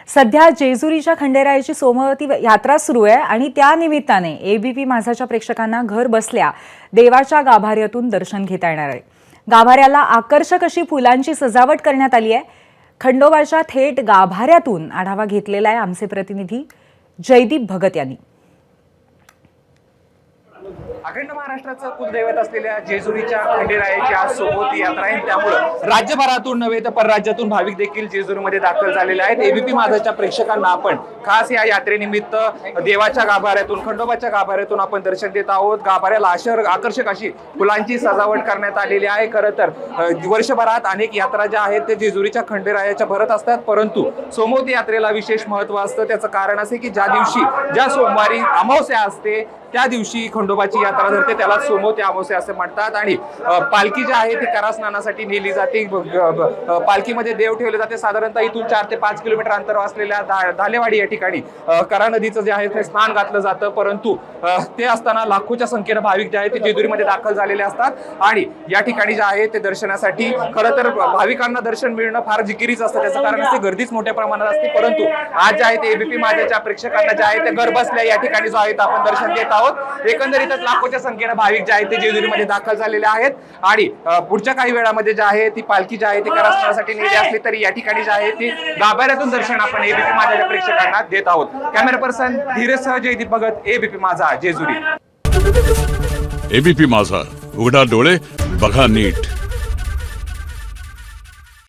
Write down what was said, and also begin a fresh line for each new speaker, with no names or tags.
सध्या जेजुरीच्या खंडेरायाची सोमवती यात्रा सुरू आहे आणि त्या निमित्ताने एबीपी माझाच्या प्रेक्षकांना घर बसल्या देवाच्या गाभाऱ्यातून दर्शन घेता येणार आहे। गाभाऱ्याला आकर्षक अशी फुलांची सजावट करण्यात आली आहे। खंडोबाच्या थेट गाभाऱ्यातून आढावा घेतलेला आहे आमचे प्रतिनिधी जयदीप भगत यांनी।
अखंड महाराष्ट्राचं कुलदैवत असलेल्या जेजुरीच्या खंडेरायाची आज सोमवती यात्रा आहे। त्यामुळे राज्यभरातून नव्हे तर परराज्यातून भाविक देखील जेजुरीमध्ये दाखल झालेले आहेत। एबीपी माझाच्या प्रेक्षकांना आपण खास या यात्रेनिमित्त देवाच्या गाभाऱ्यातून खंडोबाच्या गाभाऱ्यातून आपण दर्शन देत आहोत। गाभाऱ्याला आकर्षक अशी फुलांची सजावट करण्यात आलेली आहे। खरं तर वर्षभरात अनेक यात्रा ज्या आहेत ते जेजुरीच्या खंडेरायाच्या भरत असतात, परंतु सोमवती यात्रेला विशेष महत्त्व असतं। त्याचं कारण असे की ज्या सोमवारी अमावस्या असते त्या दिवशी खंडोबाची यात्रा धरते, त्याला सोमवती अमावस्या असे म्हणतात। आणि पालखी जी आहे ती करा स्नानासाठी नेली जाते। पालखीमध्ये देव ठेवले जाते। साधारणतः इथून 4 ते 5 किलोमीटर अंतर असलेल्या धालेवाडी या ठिकाणी करा नदीचं जे आहे ते स्नान घातलं जातं, परंतु ते असताना लाखोच्या संख्येने भाविक जे आहेत ते जेजुरीमध्ये दाखल झालेले असतात। आणि या ठिकाणी जे आहे ते दर्शनासाठी खरं तर भाविकांना दर्शन मिळणं फार जिकिरीच असतं। त्याचं कारण असते गर्दीच मोठ्या प्रमाणात असते, परंतु आज जे आहे ते एबीपी माझ्याच्या प्रेक्षकांना जे आहे ते घर बसल्या या ठिकाणी जो आहे ते आपण दर्शन देत आहोत। एकंदरीतच लाखोच्या संख्येने भाविक जे आहेत ते जेजुरीमध्ये दाखल झालेले आहेत। आणि पुढच्या काही वेळामध्ये जे आहे ती पालखी जी आहे ती करा स्नानासाठी नेली असली तरी या ठिकाणी जे आहे ती गाभाऱ्यातून दर्शन आपण एबीपी माझ्याच्या प्रेक्षकांना देत आहोत। कॅमेरा पर्सन धीरजसह जयदीप भगत, एबीपी माझा, जेजुरी।
एबीपी माझा, उघडा डोळे बघा नीट।